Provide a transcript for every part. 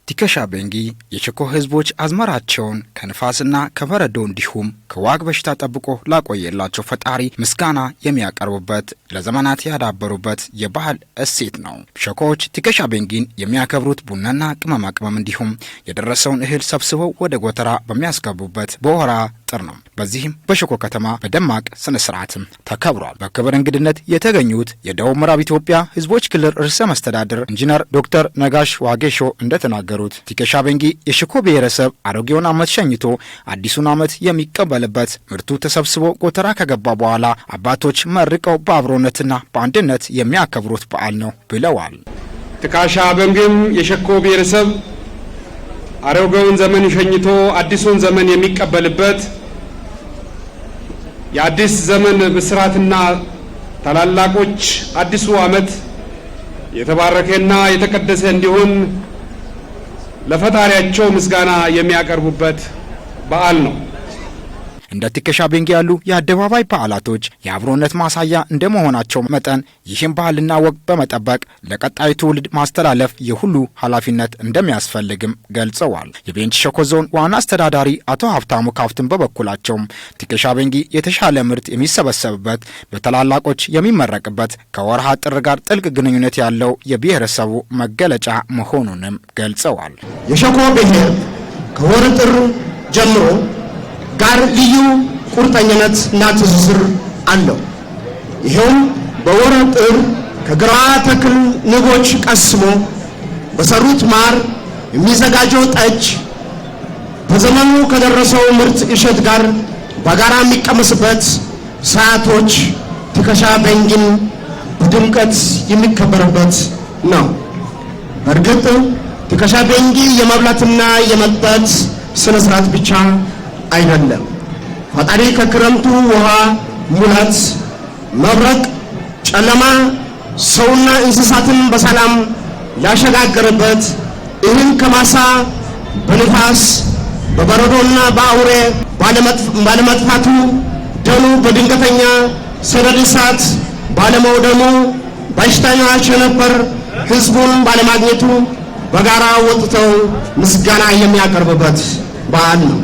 ቲከሻ ቤንጊ የሸኮ ህዝቦች አዝመራቸውን ከንፋስና ከበረዶ እንዲሁም ከዋግ በሽታ ጠብቆ ላቆየላቸው ፈጣሪ ምስጋና የሚያቀርቡበት ለዘመናት ያዳበሩበት የባህል እሴት ነው። ሸኮዎች ቲከሻ ቤንጊን የሚያከብሩት ቡናና ቅመማ ቅመም እንዲሁም የደረሰውን እህል ሰብስበው ወደ ጎተራ በሚያስገቡበት በወራ ጥር ነው። በዚህም በሸኮ ከተማ በደማቅ ስነ ስርዓትም ተከብሯል። በክብር እንግድነት የተገኙት የደቡብ ምዕራብ ኢትዮጵያ ህዝቦች ክልል ርዕሰ መስተዳድር ኢንጂነር ዶክተር ነጋሽ ዋጌሾ እንደተናገሩት ቲከሻ ቤንጊ የሸኮ ብሔረሰብ አሮጌውን ዓመት ሸኝቶ አዲሱን ዓመት የሚቀበልበት ምርቱ ተሰብስቦ ጎተራ ከገባ በኋላ አባቶች መርቀው በአብሮነትና በአንድነት የሚያከብሩት በዓል ነው ብለዋል። ቲከሻ ቤንጊም የሸኮ ብሔረሰብ አሮጌውን ዘመን ሸኝቶ አዲሱን ዘመን የሚቀበልበት የአዲስ ዘመን ብስራትና ታላላቆች አዲሱ ዓመት የተባረከና የተቀደሰ እንዲሆን ለፈጣሪያቸው ምስጋና የሚያቀርቡበት በዓል ነው። እንደ ቲከሻ ቤንጊ ያሉ የአደባባይ በዓላቶች የአብሮነት ማሳያ እንደመሆናቸው መጠን ይህን ባህልና ወግ በመጠበቅ ለቀጣዩ ትውልድ ማስተላለፍ የሁሉ ኃላፊነት እንደሚያስፈልግም ገልጸዋል። የቤንች ሸኮ ዞን ዋና አስተዳዳሪ አቶ ሀብታሙ ካፍትን በበኩላቸው ቲከሻ ቤንጊ የተሻለ ምርት የሚሰበሰብበት በታላላቆች የሚመረቅበት ከወርሃ ጥር ጋር ጥልቅ ግንኙነት ያለው የብሔረሰቡ መገለጫ መሆኑንም ገልጸዋል። የሸኮ ብሔር ከወር ጥር ጀምሮ ጋር ልዩ ቁርጠኝነት እና ትስስር አለው። ይሄውም በወር ጥር ከግራ ተክል ንቦች ቀስሞ በሰሩት ማር የሚዘጋጀው ጠጅ በዘመኑ ከደረሰው ምርት እሸት ጋር በጋራ የሚቀመስበት ሰዓቶች ቲከሻ ቤንጊን በድምቀት የሚከበርበት ነው። በእርግጥ ቲከሻ ቤንጊ የመብላትና የመጠጥ ስነ ስርዓት ብቻ አይደለም። ፈጣሪ ከክረምቱ ውሃ ሙላት፣ መብረቅ፣ ጨለማ ሰውና እንስሳትን በሰላም ላሸጋገረበት እህል ከማሳ በንፋስ በበረዶና በአውሬ ባለመጥፋቱ ደኑ በድንገተኛ ሰደድ እሳት ባለመውደሙ በሽተኛ ቸነፈር ህዝቡን ባለማግኘቱ በጋራ ወጥተው ምስጋና የሚያቀርብበት በዓል ነው።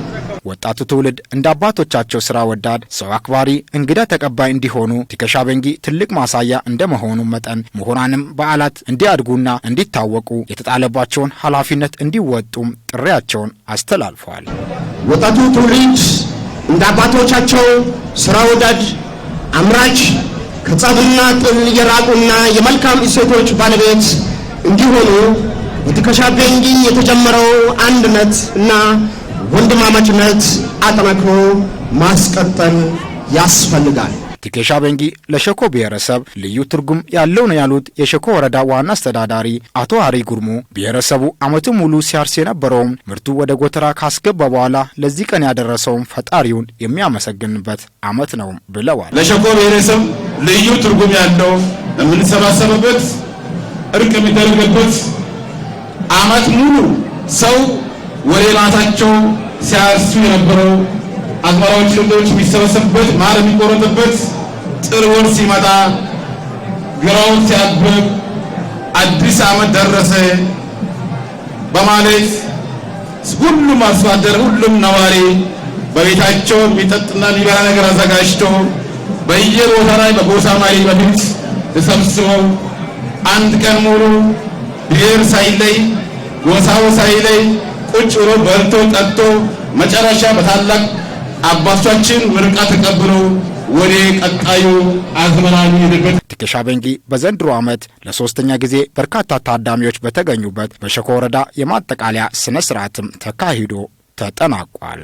ወጣቱ ትውልድ እንደ አባቶቻቸው ስራ ወዳድ፣ ሰው አክባሪ፣ እንግዳ ተቀባይ እንዲሆኑ ቲከሻ ቤንጊ ትልቅ ማሳያ እንደመሆኑ መጠን ምሁራንም በዓላት እንዲያድጉና እንዲታወቁ የተጣለባቸውን ኃላፊነት እንዲወጡም ጥሪያቸውን አስተላልፈዋል። ወጣቱ ትውልድ እንደ አባቶቻቸው ስራ ወዳድ፣ አምራች፣ ከጸብና ጥል የራቁና የመልካም እሴቶች ባለቤት እንዲሆኑ በቲከሻ ቤንጊ የተጀመረው አንድነት እና ወንድማማችነት አጠናክሮ ማስቀጠል ያስፈልጋል። ቲከሻ ቤንጊ ለሸኮ ብሔረሰብ ልዩ ትርጉም ያለው ነው ያሉት የሸኮ ወረዳ ዋና አስተዳዳሪ አቶ አሪ ጉርሙ ብሔረሰቡ ዓመቱን ሙሉ ሲያርስ የነበረውን ምርቱ ወደ ጎተራ ካስገባ በኋላ ለዚህ ቀን ያደረሰውን ፈጣሪውን የሚያመሰግንበት ዓመት ነው ብለዋል። ለሸኮ ብሔረሰብ ልዩ ትርጉም ያለው የምንሰባሰብበት እርቅ የሚደረግበት ዓመት ሙሉ ሰው ወደ ማታቸው ሲያርሱ የነበረው አዝመራዎች ልጆች የሚሰበሰቡበት ማር የሚቆረጥበት ጥር ወር ሲመጣ ግራው ሲያብብ አዲስ ዓመት ደረሰ በማለት ሁሉም አርሶ አደር ሁሉም ነዋሪ በቤታቸው የሚጠጥና የሚበላ ነገር አዘጋጅተው በየቦታ ላይ በጎሳ ማሪ በፊት ተሰብስበው አንድ ቀን ሙሉ ብሔር ሳይለይ ጎሳው ሳይለይ ቁጭ ብሎ በልቶ ጠጥቶ መጨረሻ በታላቅ አባቶቻችን ምርቃት ተቀብሎ ወደ ቀጣዩ አዝመራ የሚሄድበት ቲከሻ ቤንጊ በዘንድሮ ዓመት ለሶስተኛ ጊዜ በርካታ ታዳሚዎች በተገኙበት በሸኮ ወረዳ የማጠቃለያ ስነ ስርዓትም ተካሂዶ ተጠናቋል።